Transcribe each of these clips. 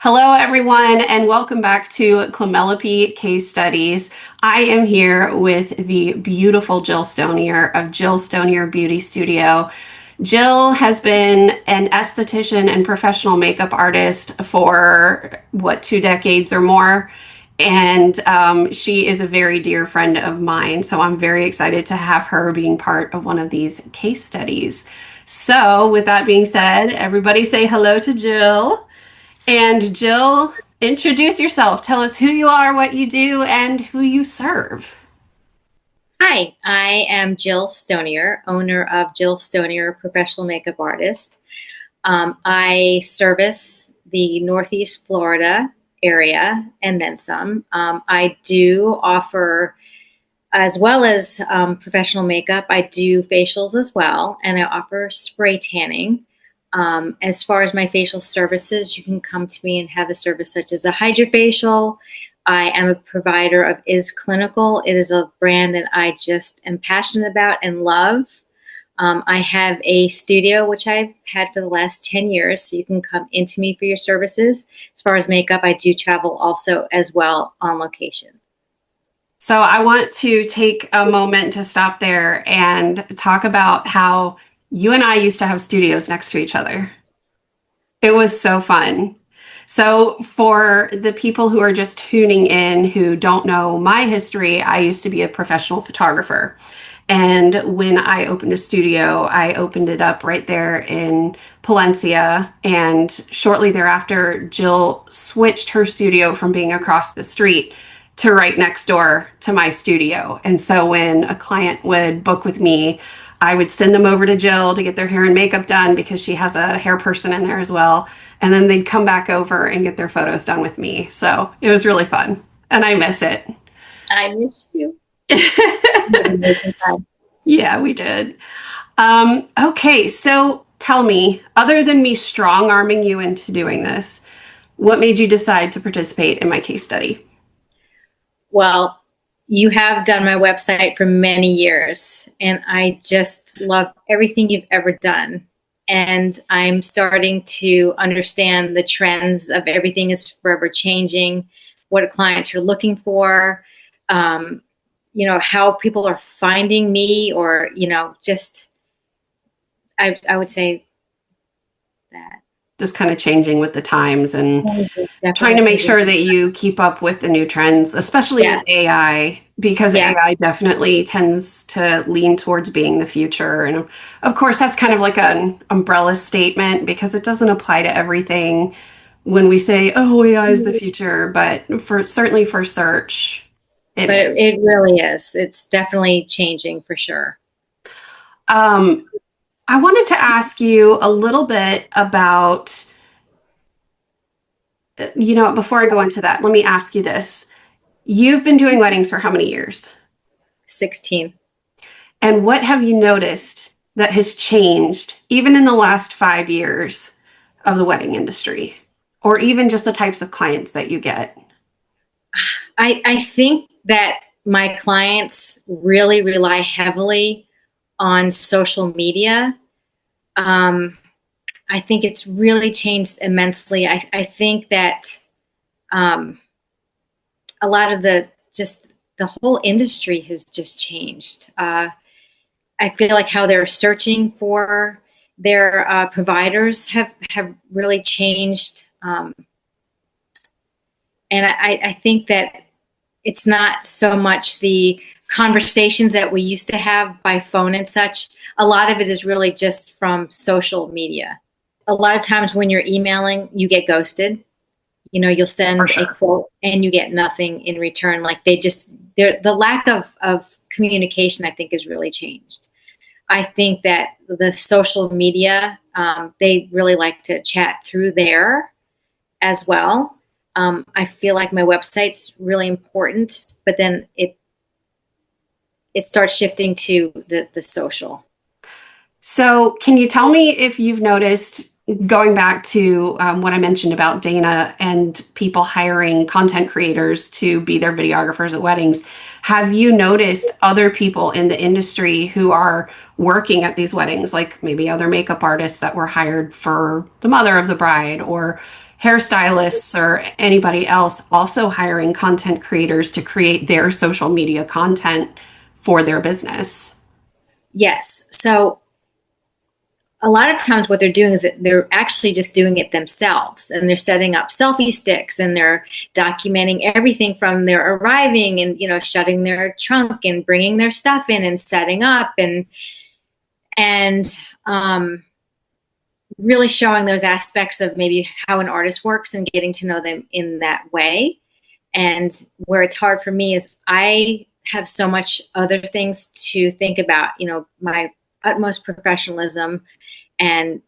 Hello, everyone, and welcome back to Clemelopy Case Studies. I am here with the beautiful Jill Stonier of Jill Stonier Beauty Studio. Jill has been an esthetician and professional makeup artist for, 2 decades or more, and she is a very dear friend of mine, so I'm very excited to have her being part of one of these case studies. So, with that being said, everybody say hello to Jill. And Jill, introduce yourself. Tell us who you are, what you do, and who you serve. Hi, I am Jill Stonier, owner of Jill Stonier, professional makeup artist. I service the Northeast Florida area and then some. I do offer, as well as professional makeup, I do facials as well, and I offer spray tanning. As far as my facial services, you can come to me and have a service such as a hydrofacial. I am a provider of Is Clinical. It is a brand that I just am passionate about and love. I have a studio, which I've had for the last 10 years, so you can come into me for your services. As far as makeup, I do travel also as well on location. So I want to take a moment to stop there and talk about how you and I used to have studios next to each other. It was so fun. So for the people who are just tuning in who don't know my history, I used to be a professional photographer. And when I opened a studio, I opened it up right there in Palencia. And shortly thereafter, Jill switched her studio from being across the street to right next door to my studio. And so when a client would book with me, I would send them over to Jill to get their hair and makeup done because she has a hair person in there as well. And then they'd come back over and get their photos done with me. So it was really fun. And I miss it. I miss you. Yeah, we did. Okay, so tell me, other than me strong arming you into doing this, what made you decide to participate in my case study? Well, you have done my website for many years, and I just love everything you've ever done. And I'm starting to understand the trends of everything is forever changing, what clients are looking for, how people are finding me, or, just, I would say that. Just kind of changing with the times and Definitely trying to make changing. sure that you keep up with the new trends, especially Yeah, with AI, because yeah. AI definitely tends to lean towards being the future. And of course, that's kind of like an umbrella statement because it doesn't apply to everything when we say, oh, AI is the future, but certainly for search, it But is. it really is. It's definitely changing for sure. Um, I wanted to ask you a little bit about, before I go into that, let me ask you this. You've been doing weddings for how many years? 16. And what have you noticed that has changed, even in the last 5 years of the wedding industry, or even just the types of clients that you get? I think that my clients really rely heavily on social media. Um, I think it's really changed immensely. I think that um, a lot of the whole industry has just changed. I feel like how they're searching for their providers have really changed. And I think that it's not so much the conversations that we used to have by phone and such. A lot of it is really just from social media. A lot of times when you're emailing, you get ghosted. You'll For send a sure. quote and you get nothing in return. Like the lack of communication, I think, has really changed. I think that the social media, they really like to chat through there as well. I feel like my website's really important, but then it starts shifting to the social. So, can you tell me if you've noticed, going back to what I mentioned about Dana and people hiring content creators to be their videographers at weddings, have you noticed other people in the industry who are working at these weddings, like maybe other makeup artists that were hired for the mother of the bride, or hairstylists or anybody else also hiring content creators to create their social media content for their business. Yes. So a lot of times what they're doing is that they're actually just doing it themselves, and they're setting up selfie sticks, and they're documenting everything from their arriving and, shutting their trunk and bringing their stuff in and setting up and really showing those aspects of maybe how an artist works and getting to know them in that way. And where it's hard for me is I have so much other things to think about, my utmost professionalism and,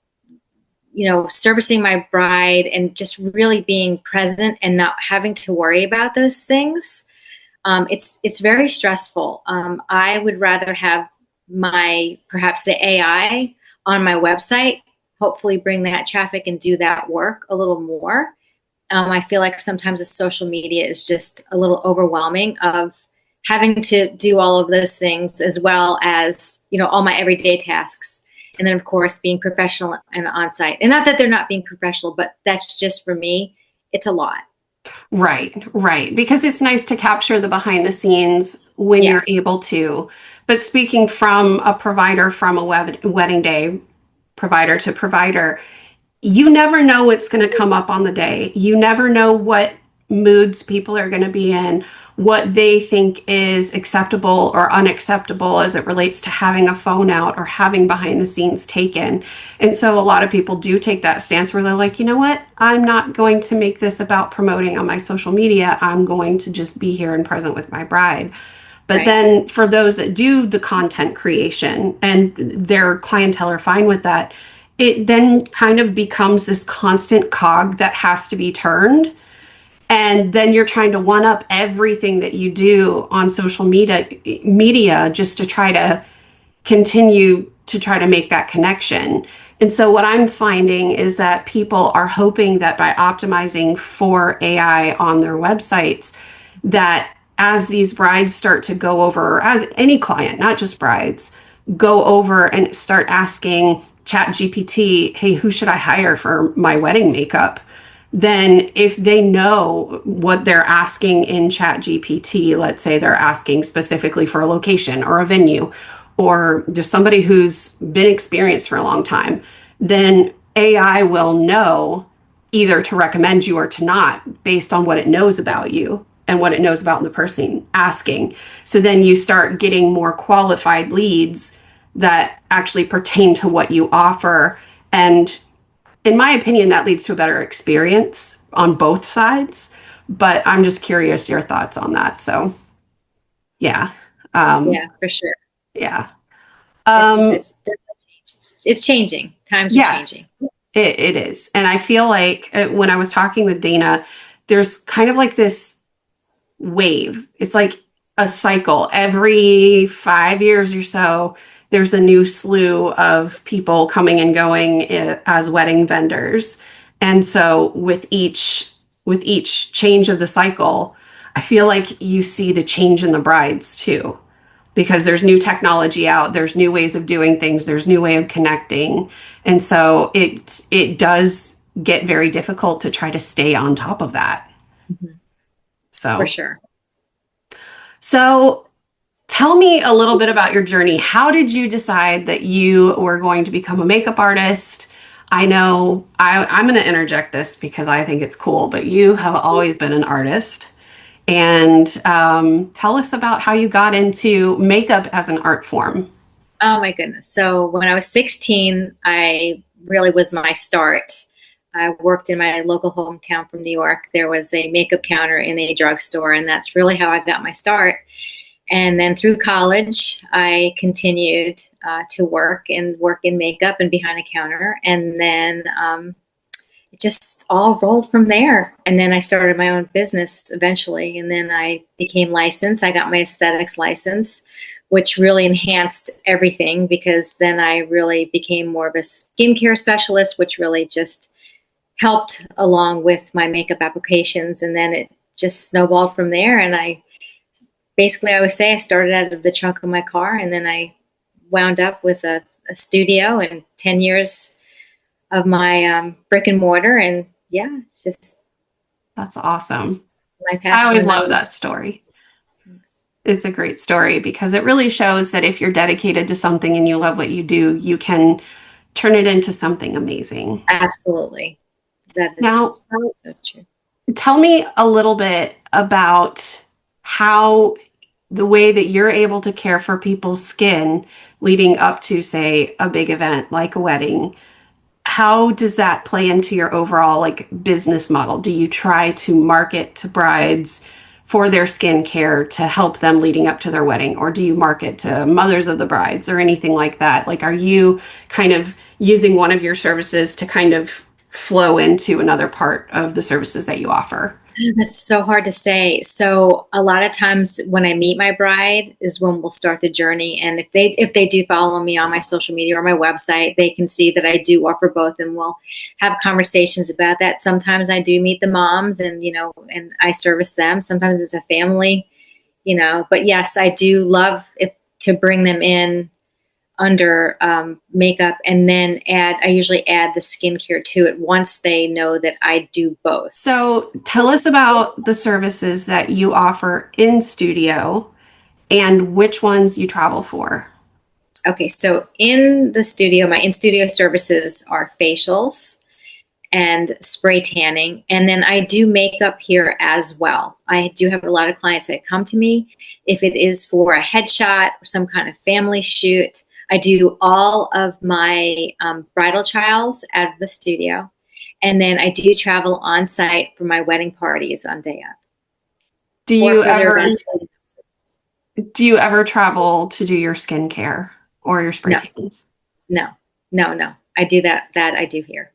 servicing my bride and just really being present and not having to worry about those things. It's very stressful. I would rather have perhaps the AI on my website, hopefully bring that traffic and do that work a little more. I feel like sometimes the social media is just a little overwhelming of having to do all of those things as well as, all my everyday tasks. And then, of course, being professional and on site. And not that they're not being professional, but that's just for me, it's a lot. Right, right. Because it's nice to capture the behind the scenes when you're Yes. able to. But speaking from a provider, from a wedding day provider to provider, you never know what's going to come up on the day. You never know what moods people are going to be in, what they think is acceptable or unacceptable as it relates to having a phone out or having behind the scenes taken. And so a lot of people do take that stance where they're like, you know what? I'm not going to make this about promoting on my social media. I'm going to just be here and present with my bride. But Right. then for those that do the content creation and their clientele are fine with that, it then kind of becomes this constant cog that has to be turned. And then you're trying to one up everything that you do on social media just to try to continue to try to make that connection. And so what I'm finding is that people are hoping that by optimizing for AI on their websites, that as these brides start to go over, as any client, not just brides, go over and start asking ChatGPT, hey, who should I hire for my wedding makeup? Then if they know what they're asking in ChatGPT, let's say they're asking specifically for a location or a venue or just somebody who's been experienced for a long time, then AI will know either to recommend you or to not based on what it knows about you and what it knows about the person asking. So then you start getting more qualified leads that actually pertain to what you offer. And in my opinion, that leads to a better experience on both sides. But I'm just curious your thoughts on that. So, yeah. Um, Yeah, for sure. yeah. It's Um, it's it's changing. Times are changing. yes, it is. And I feel like when I was talking with Dana, there's kind of like this wave. It's like a cycle. Every 5 years or so, there's a new slew of people coming and going as wedding vendors. And so with each change of the cycle, I feel like you see the change in the brides too. Because there's new technology out, there's new ways of doing things, there's new way of connecting. And so it does get very difficult to try to stay on top of that. Mhm. For So sure. So tell me a little bit about your journey. How did you decide that you were going to become a makeup artist? I know I'm going to interject this because I think it's cool, but you have always been an artist. And tell us about how you got into makeup as an art form. Oh my goodness. So when I was 16, I really was my start. I worked in my local hometown from New York. There was a makeup counter in a drugstore, and that's really how I got my start. And then through college, I continued to work in makeup and behind a counter. And then it just all rolled from there. And then I started my own business eventually. And then I became licensed. I got my aesthetics license, which really enhanced everything because then I really became more of a skincare specialist, which really just helped along with my makeup applications. And then it just snowballed from there. And I always say I started out of the trunk of my car, and then I wound up with a studio and 10 years of my brick and mortar, and yeah, it's just That's awesome. my I passion always and my love love. that story. It's a great story because it really shows that if you're dedicated to something and you love what you do, you can turn it into something amazing. Absolutely. That Now, is so true. tell me a little bit about how the way that you're able to care for people's skin leading up to, say, a big event like a wedding. How does that play into your overall like business model? Do you try to market to brides for their skincare to help them leading up to their wedding, or do you market to mothers of the brides or anything like that? Like, are you kind of using one of your services to kind of flow into another part of the services that you offer? That's so hard to say. So a lot of times when I meet my bride is when we'll start the journey. And if they do follow me on my social media or my website, they can see that I do offer both, and we'll have conversations about that. Sometimes I do meet the moms, and and I service them. Sometimes it's a family, But yes, I do love if to bring them in under makeup, and then I usually add the skincare to it once they know that I do both. So tell us about the services that you offer in studio and which ones you travel for. Okay, so in the studio, my in studio services are facials and spray tanning. And then I do makeup here as well. I do have a lot of clients that come to me if it is for a headshot or some kind of family shoot. I do all of my bridal trials at the studio. And then I do travel on site for my wedding parties on day of Do or you for their ever events. do you ever travel to do your skincare or your spray No, tans? no, no, no. I do that I do here.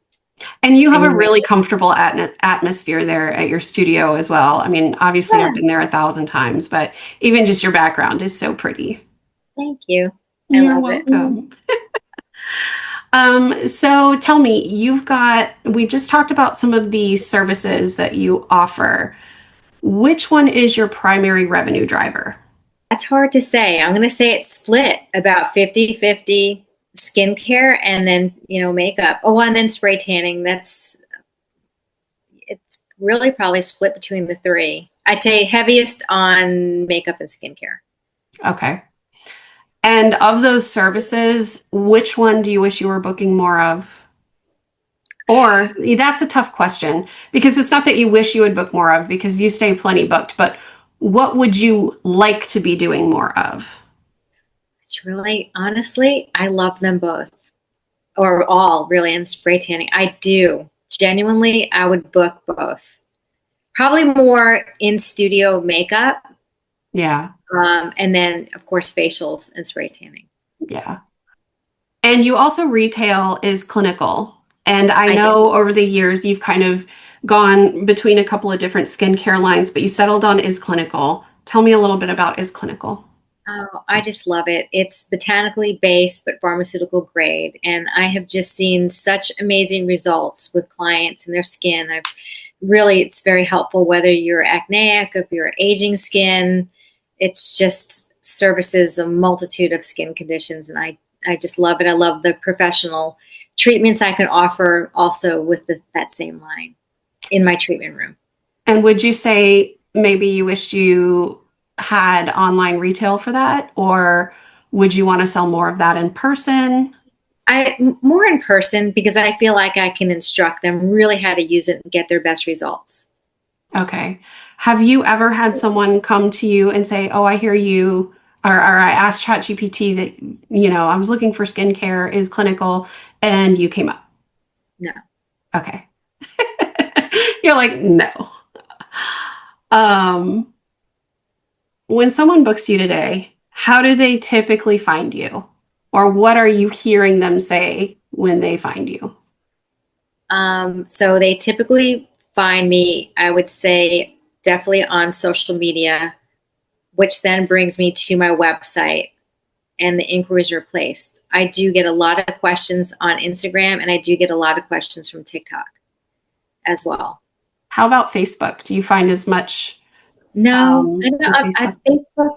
And you have And a you make really comfortable atmosphere there at your studio as well. I mean, obviously, I've yeah, been there 1,000 times, but even just your background is so pretty. thank you. I You're love it. welcome. So tell me, we just talked about some of the services that you offer. Which one is your primary revenue driver? That's hard to say. I'm going to say it's split about 50-50 skincare and then, makeup. Oh, and then spray tanning. It's really probably split between the three. I'd say heaviest on makeup and skincare. Okay. And of those services, which one do you wish you were booking more of? Or that's a tough question because it's not that you wish you would book more of because you stay plenty booked, but what would you like to be doing more of? It's really, honestly, I love them both or all really in spray tanning. I do. Genuinely, I would book both. Probably more in studio makeup, Yeah, and then, of course, facials and spray tanning. yeah. And you also retail is clinical. And I I do. know over the years you've kind of gone between a couple of different skincare lines, but you settled on is clinical. Tell me a little bit about is clinical. Oh, I just love it. It's botanically based, but pharmaceutical grade. And I have just seen such amazing results with clients and their skin. It's very helpful whether you're acneic, if you're aging skin. It's just services a multitude of skin conditions. And I just love it. I love the professional treatments I can offer also with that same line in my treatment room. And would you say maybe you wished you had online retail for that? Or would you want to sell more of that in person? More in person because I feel like I can instruct them really how to use it and get their best results. Okay. Have you ever had someone come to you and say, "Oh, I hear you," or I asked ChatGPT that, I was looking for skincare is clinical, and you came up? No. Okay. You're like, no. Um, when someone books you today, how do they typically find you? Or what are you hearing them say when they find you? So they typically find me, I would say, definitely on social media, which then brings me to my website and the inquiries are placed. I do get a lot of questions on Instagram and I do get a lot of questions from TikTok as well. How about Facebook? Do you find as much No, I don't. with Facebook? Facebook.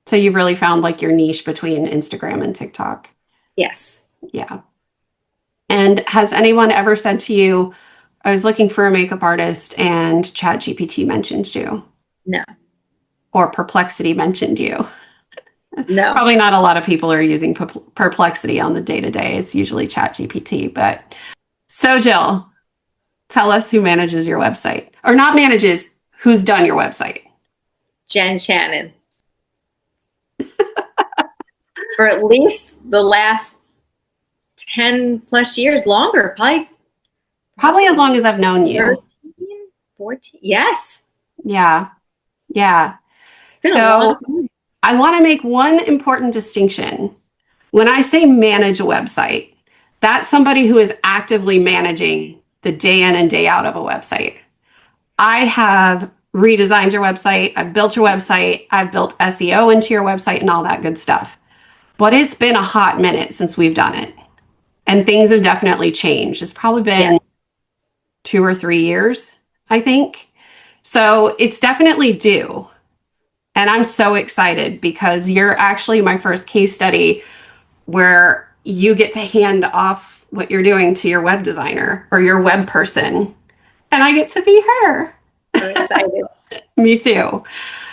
So you've really found like your niche between Instagram and TikTok. Yes. Yeah. And has anyone ever said to you, I was looking for a makeup artist and ChatGPT mentioned you No, or Perplexity mentioned you? no. Probably not a lot of people are using Perplexity on the day to day. It's usually ChatGPT. But so, Jill, tell us who manages your website or not manages, who's done your website. Jen Shannon. For at least the last 10 plus years, longer, Probably as long as I've known you. 13, 14. Yes. Yeah. Yeah. It's been a long So time. I want to make one important distinction. When I say manage a website, that's somebody who is actively managing the day in and day out of a website. I have redesigned your website, I've built your website, I've built SEO into your website and all that good stuff. But it's been a hot minute since we've done it. And things have definitely changed. It's probably Yeah. been 2 or 3 years, I think. So it's definitely due. And I'm so excited because you're actually my first case study where you get to hand off what you're doing to your web designer or your web person. And I get to be her. I'm excited. Me too.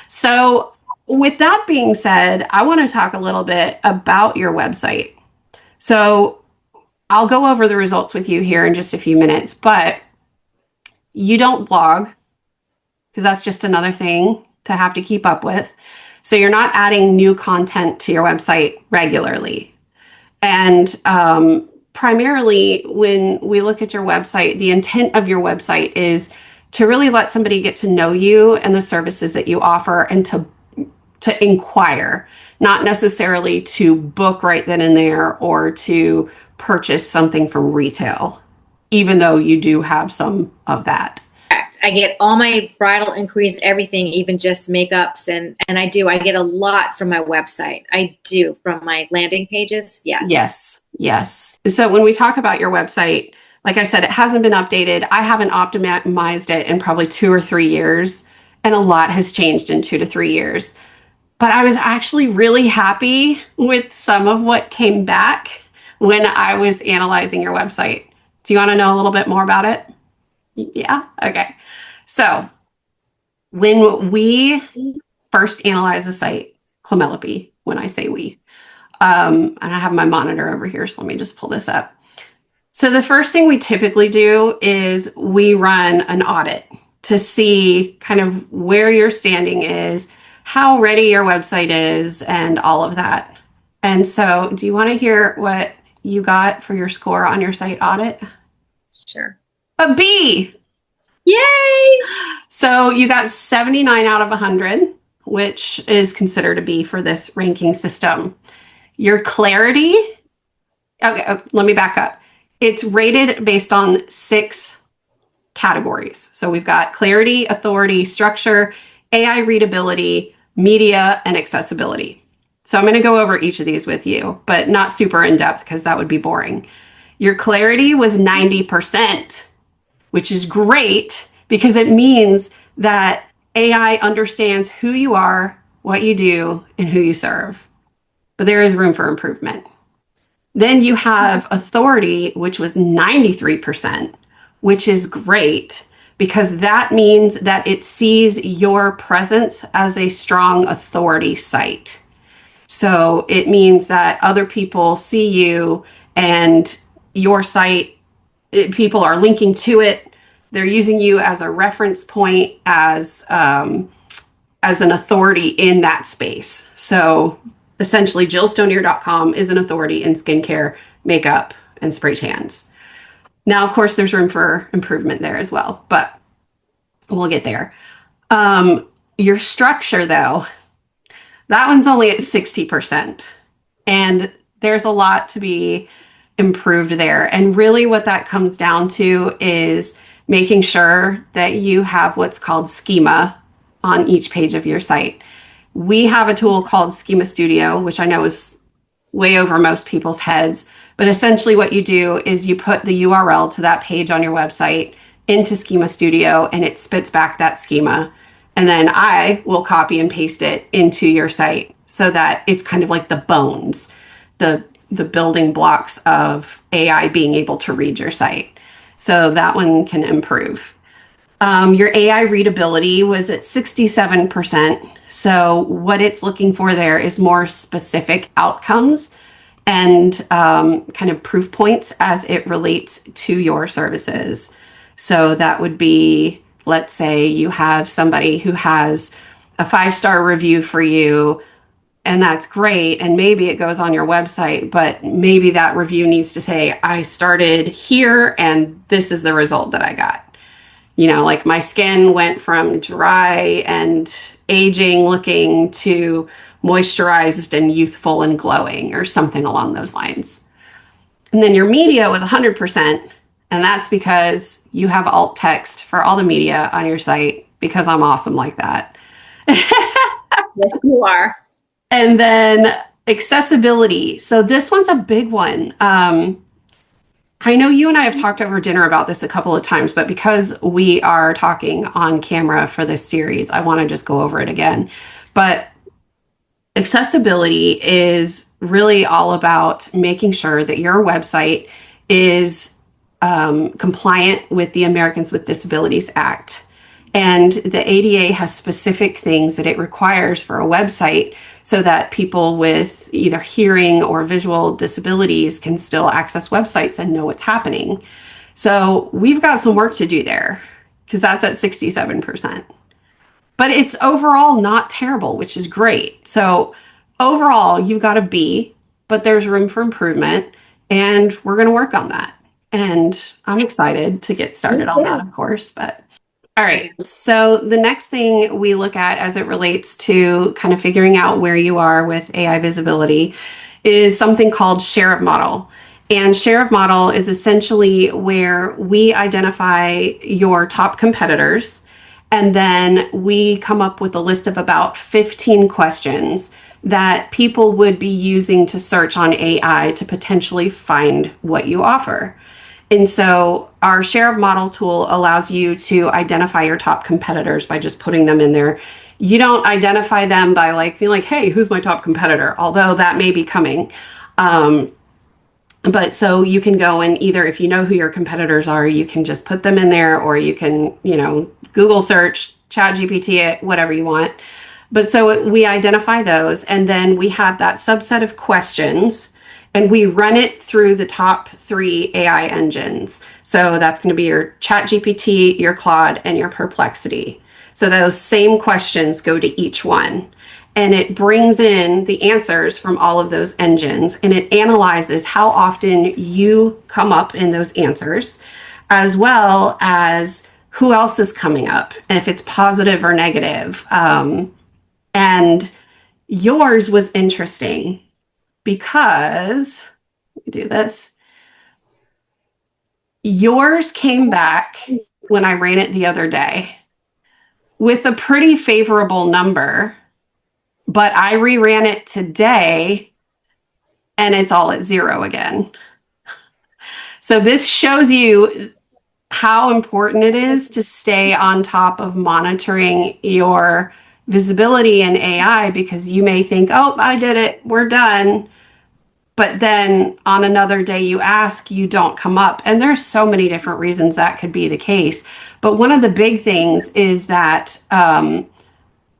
So, with that being said, I want to talk a little bit about your website. So, I'll go over the results with you here in just a few minutes, but you don't blog because that's just another thing to have to keep up with. So, you're not adding new content to your website regularly. And primarily, when we look at your website, the intent of your website is to really let somebody get to know you and the services that you offer and to inquire, not necessarily to book right then and there or to purchase something from retail, even though you do have some of that. Correct. I get all my bridal inquiries, everything, even just makeups, and I get a lot from my website. I do from my landing pages. Yes. Yes, yes. So when we talk about your website, like I said, it hasn't been updated. I haven't optimized it in probably 2 or 3 years, and a lot has changed in 2 to 3 years. But I was actually really happy with some of what came back when I was analyzing your website. Do you want to know a little bit more about it? Yeah? Okay. So when we first analyze a site, Clemelopy, when I say we, and I have my monitor over here, so let me just pull this up. So the first thing we typically do is we run an audit to see kind of where your standing is, how ready your website is, and all of that. And so, do you want to hear what you got for your score on your site audit? Sure. A B. Yay! So you got 79 out of 100, which is considered a B for this ranking system. Your clarity, okay, let me back up. It's rated based on 6 categories. So we've got clarity, authority, structure, AI readability, media, and accessibility. So I'm going to go over each of these with you, but not super in depth because that would be boring. Your clarity was 90%, which is great because it means that AI understands who you are, what you do, and who you serve. But there is room for improvement. Then you have authority, which was 93%, which is great because that means that it sees your presence as a strong authority site. So it means that other people see you and your site, people are linking to it. They're using you as a reference point, as an authority in that space. So essentially, jillstonier.com is an authority in skincare, makeup, and spray tans. Now, of course, there's room for improvement there as well, but we'll get there. Your structure, though, that one's only at 60%. And there's a lot to be improved there. And really, what that comes down to is making sure that you have what's called schema on each page of your site. We have a tool called Schema Studio, which I know is way over most people's heads. But essentially, what you do is you put the URL to that page on your website into Schema Studio and it spits back that schema. And then I will copy and paste it into your site so that it's kind of like the bones, the the building blocks of AI being able to read your site. So that one can improve. Your AI readability was at 67%. So what it's looking for there is more specific outcomes and kind of proof points as it relates to your services. So that would be, let's say you have somebody who has a 5-star review for you, and that's great. And maybe it goes on your website, but maybe that review needs to say, I started here and this is the result that I got. Like my skin went from dry and aging looking to moisturized and youthful and glowing, or something along those lines. And then your media was 100%. And that's because you have alt text for all the media on your site, because I'm awesome like that. Yes, you are. And then accessibility. So this one's a big one. I know you and I have talked over dinner about this a couple of times, but because we are talking on camera for this series, I want to just go over it again. But accessibility is really all about making sure that your website is compliant with the Americans with Disabilities Act. And the ADA has specific things that it requires for a website so that people with either hearing or visual disabilities can still access websites and know what's happening. So we've got some work to do there, because that's at 67%. But it's overall not terrible, which is great. So overall, you've got a B, but there's room for improvement, and we're going to work on that. And I'm excited to get started on that, of course. But all right. So the next thing we look at as it relates to kind of figuring out where you are with AI visibility is something called share of model. And share of model is essentially where we identify your top competitors, and then we come up with a list of about 15 questions that people would be using to search on AI to potentially find what you offer. And so our share of model tool allows you to identify your top competitors by just putting them in there. You don't identify them by being like, hey, who's my top competitor? Although that may be coming. But so you can go and either, if you know who your competitors are, you can just put them in there, or you can, Google search, ChatGPT it, whatever you want. But so we identify those, and then we have that subset of questions, and we run it through the top 3 AI engines. So that's going to be your ChatGPT, your Claude, and your Perplexity. So those same questions go to each one. And it brings in the answers from all of those engines, and it analyzes how often you come up in those answers, as well as who else is coming up, and if it's positive or negative. And yours was interesting because, let me do this. Yours came back when I ran it the other day with a pretty favorable number, but I reran it today and it's all at 0 again. So this shows you how important it is to stay on top of monitoring your visibility in AI, because you may think, oh, I did it, we're done. But then on another day you ask, you don't come up. And there's so many different reasons that could be the case. But one of the big things is that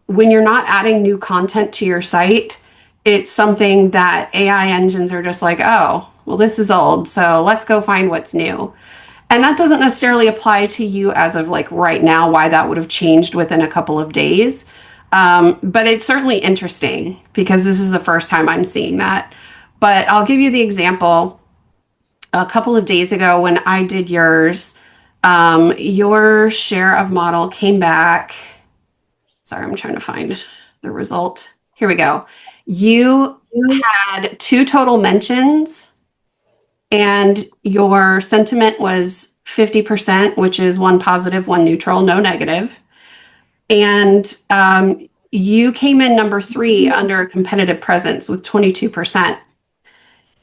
when you're not adding new content to your site, it's something that AI engines are just like, oh, well, this is old, so let's go find what's new. And that doesn't necessarily apply to you as of right now, why that would have changed within a couple of days. But it's certainly interesting because this is the first time I'm seeing that. But I'll give you the example. A couple of days ago when I did yours, your share of model came back. Sorry, I'm trying to find the result. Here we go. You had 2 total mentions, and your sentiment was 50%, which is 1 positive, 1 neutral, no negative. And you came in number 3 under a competitive presence with 22%.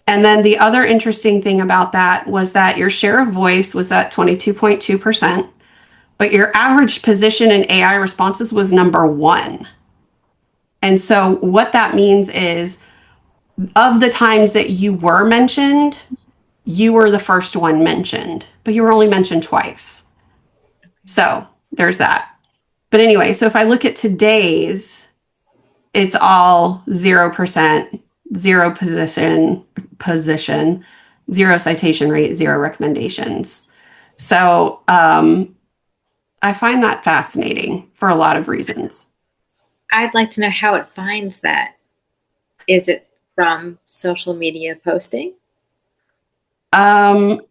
And then the other interesting thing about that was that your share of voice was at 22.2%, but your average position in AI responses was number 1. And so what that means is of the times that you were mentioned, you were the first one mentioned, but you were only mentioned twice. So there's that. But anyway, so if I look at today's, it's all 0%, zero position, zero citation rate, zero recommendations. So I find that fascinating for a lot of reasons. I'd like to know how it finds that. Is it from social media posting? Um,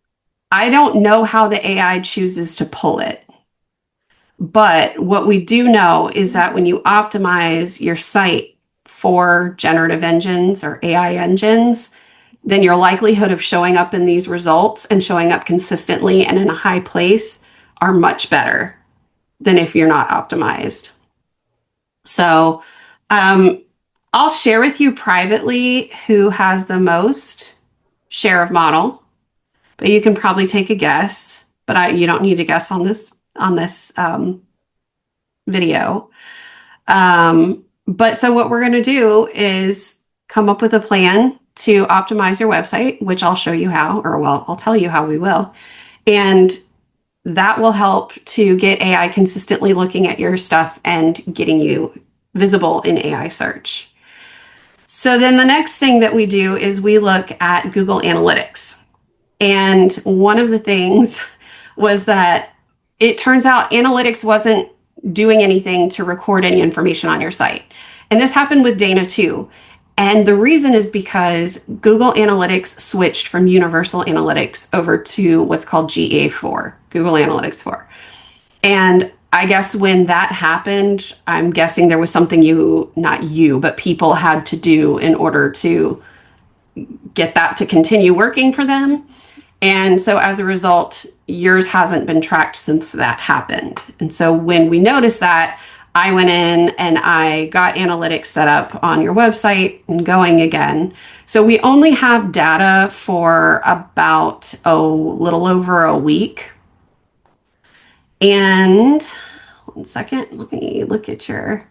I don't know how the AI chooses to pull it. But what we do know is that when you optimize your site for generative engines or AI engines, then your likelihood of showing up in these results and showing up consistently and in a high place are much better than if you're not optimized. So I'll share with you privately who has the most share of model, but you can probably take a guess. But you don't need to guess on this video. But so what we're going to do is come up with a plan to optimize your website, which I'll show you how, or well, I'll tell you how we will. And that will help to get AI consistently looking at your stuff and getting you visible in AI search. So then the next thing that we do is we look at Google Analytics. And one of the things was that it turns out analytics wasn't doing anything to record any information on your site. And this happened with Dana too. And the reason is because Google Analytics switched from Universal Analytics over to what's called GA4, Google Analytics 4. And I guess when that happened, I'm guessing there was something not you, but people had to do in order to get that to continue working for them. And so as a result, yours hasn't been tracked since that happened. And so when we noticed that, I went in and I got analytics set up on your website and going again. So we only have data for about a little over a week. And one second, let me look at your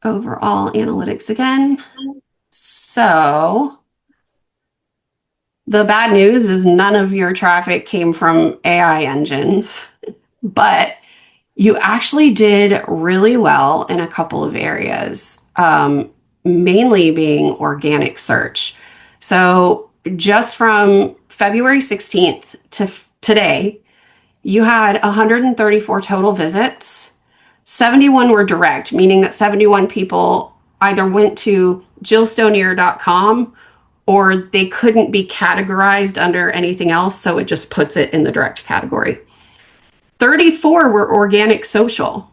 overall analytics again. So the bad news is none of your traffic came from AI engines, but you actually did really well in a couple of areas, mainly being organic search. So just from February 16th to today, you had 134 total visits. 71 were direct, meaning that 71 people either went to jillstonier.com or they couldn't be categorized under anything else, so it just puts it in the direct category. 34 were organic social,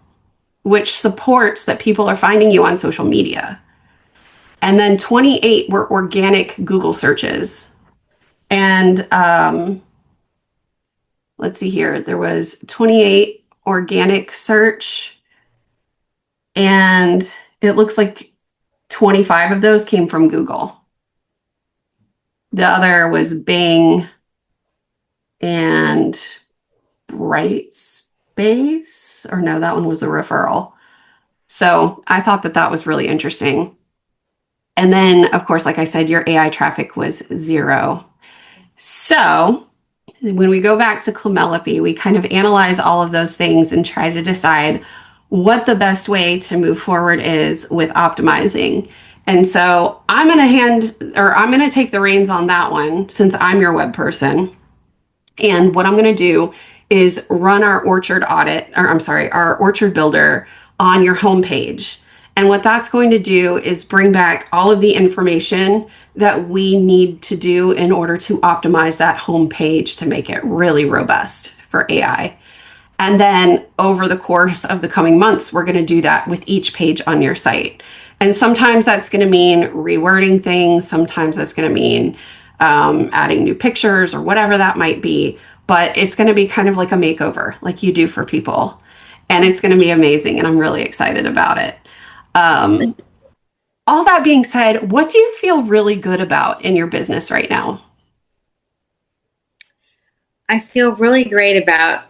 which supports that people are finding you on social media. And then 28 were organic Google searches. And let's see here, there was 28 organic search, and it looks like 25 of those came from Google. The other was Bing and Brightspace, or no, that one was a referral. So I thought that that was really interesting. And then, of course, like I said, your AI traffic was zero. So when we go back to Clemelopy, we kind of analyze all of those things and try to decide what the best way to move forward is with optimizing. And so I'm going to take the reins on that one since I'm your web person. And what I'm going to do is run our orchard audit, or I'm sorry, our orchard builder on your homepage. And what that's going to do is bring back all of the information that we need to do in order to optimize that homepage to make it really robust for AI. And then over the course of the coming months, we're going to do that with each page on your site. And sometimes that's going to mean rewording things. Sometimes that's going to mean adding new pictures or whatever that might be. But it's going to be kind of like a makeover, like you do for people. And it's going to be amazing. And I'm really excited about it. All that being said, what do you feel really good about in your business right now? I feel really great about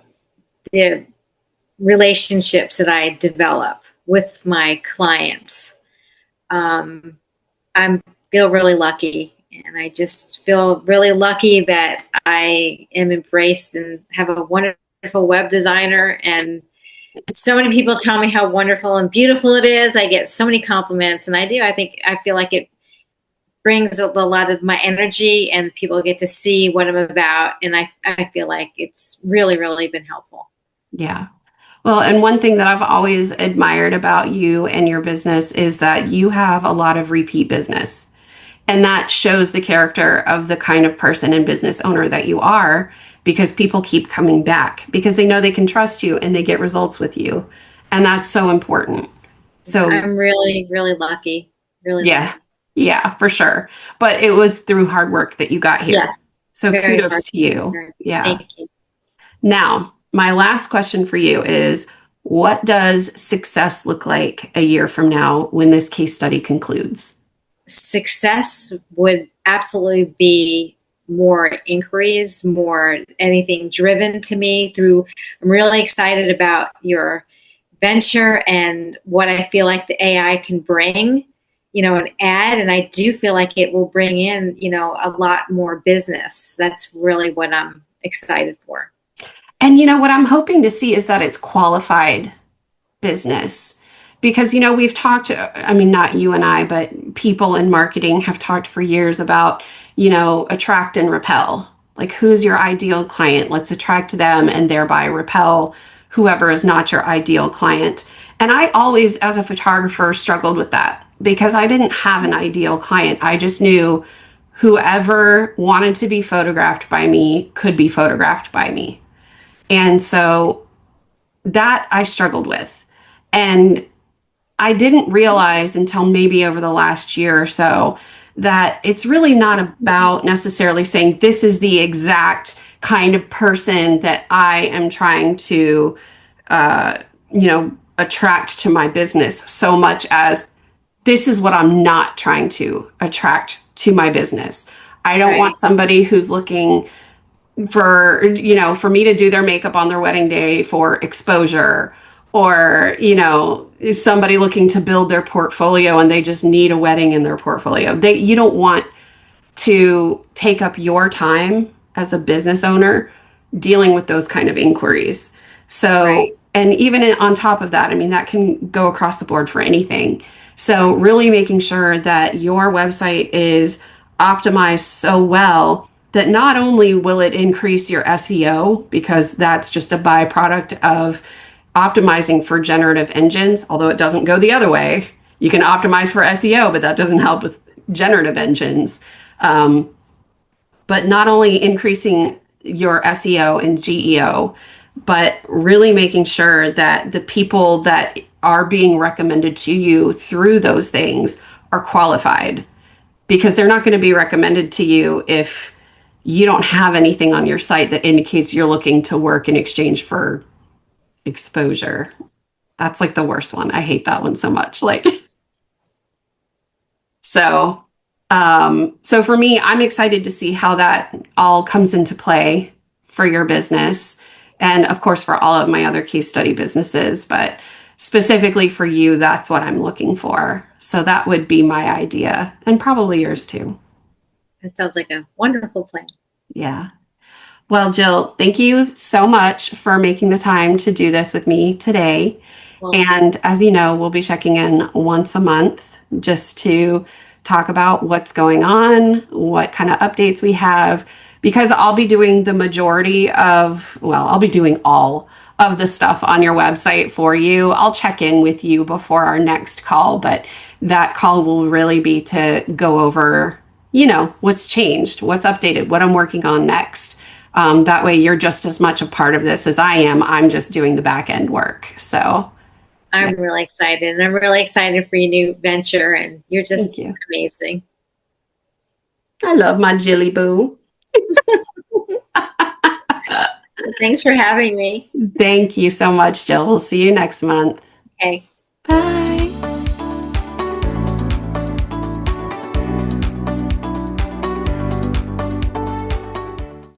the relationships that I develop with my clients. I'm feel really lucky. And I just feel really lucky that I am embraced and have a wonderful web designer. And so many people tell me how wonderful and beautiful it is. I get so many compliments, and I feel like it brings a lot of my energy, and people get to see what I'm about. And I feel like it's really, really been helpful. Yeah. Well, and one thing that I've always admired about you and your business is that you have a lot of repeat business. And that shows the character of the kind of person and business owner that you are, because people keep coming back because they know they can trust you and they get results with you. And that's so important. So, I'm really, really lucky. Really yeah, lucky. yeah, for sure. But it was through hard work that you got here. Yes, So very kudos hard. to you. Yeah. Thank you. Now, my last question for you is, what does success look like a year from now when this case study concludes? Success would absolutely be more inquiries, more anything driven to me through. I'm really excited about your venture and what I feel like the AI can bring, and add. And I do feel like it will bring in, a lot more business. That's really what I'm excited for. And what I'm hoping to see is that it's qualified business. Because, we've talked, I mean, not you and I, but people in marketing have talked for years about, attract and repel. Like, who's your ideal client? Let's attract them and thereby repel whoever is not your ideal client. And I always, as a photographer, struggled with that because I didn't have an ideal client. I just knew whoever wanted to be photographed by me could be photographed by me. And so that I struggled with. And I didn't realize until maybe over the last year or so that it's really not about necessarily saying this is the exact kind of person that I am trying to, attract to my business so much as this is what I'm not trying to attract to my business. I don't want Right. somebody who's looking for me to do their makeup on their wedding day for exposure, or somebody looking to build their portfolio and they just need a wedding in their portfolio. You don't want to take up your time as a business owner dealing with those kind of inquiries. So, Right. and even on top of that, I mean, that can go across the board for anything. So, really making sure that your website is optimized so well that not only will it increase your SEO, because that's just a byproduct of optimizing for generative engines, although it doesn't go the other way. You can optimize for SEO, but that doesn't help with generative engines. Um, but not only increasing your SEO and GEO, but really making sure that the people that are being recommended to you through those things are qualified, because they're not going to be recommended to you if you don't have anything on your site that indicates you're looking to work in exchange for exposure. That's like the worst one. I hate that one so much. Like, so, so for me, I'm excited to see how that all comes into play for your business. And of course, for all of my other case study businesses, but specifically for you, that's what I'm looking for. So that would be my idea, and probably yours too. That sounds like a wonderful plan. Yeah. Well, Jill, thank you so much for making the time to do this with me today. Well, And as you know, we'll be checking in once a month just to talk about what's going on, what kind of updates we have, because I'll be doing the majority of, well, I'll be doing all of the stuff on your website for you. I'll check in with you before our next call, but that call will really be to go over, what's changed, what's updated, what I'm working on next. That way you're just as much a part of this as I am. I'm just doing the back end work. So, yeah, I'm really excited, and I'm really excited for your new venture, and you're thank just you. amazing. I love my Jilly Boo. Thanks for having me. Thank you so much, Jill. We'll see you next month. Okay. Bye.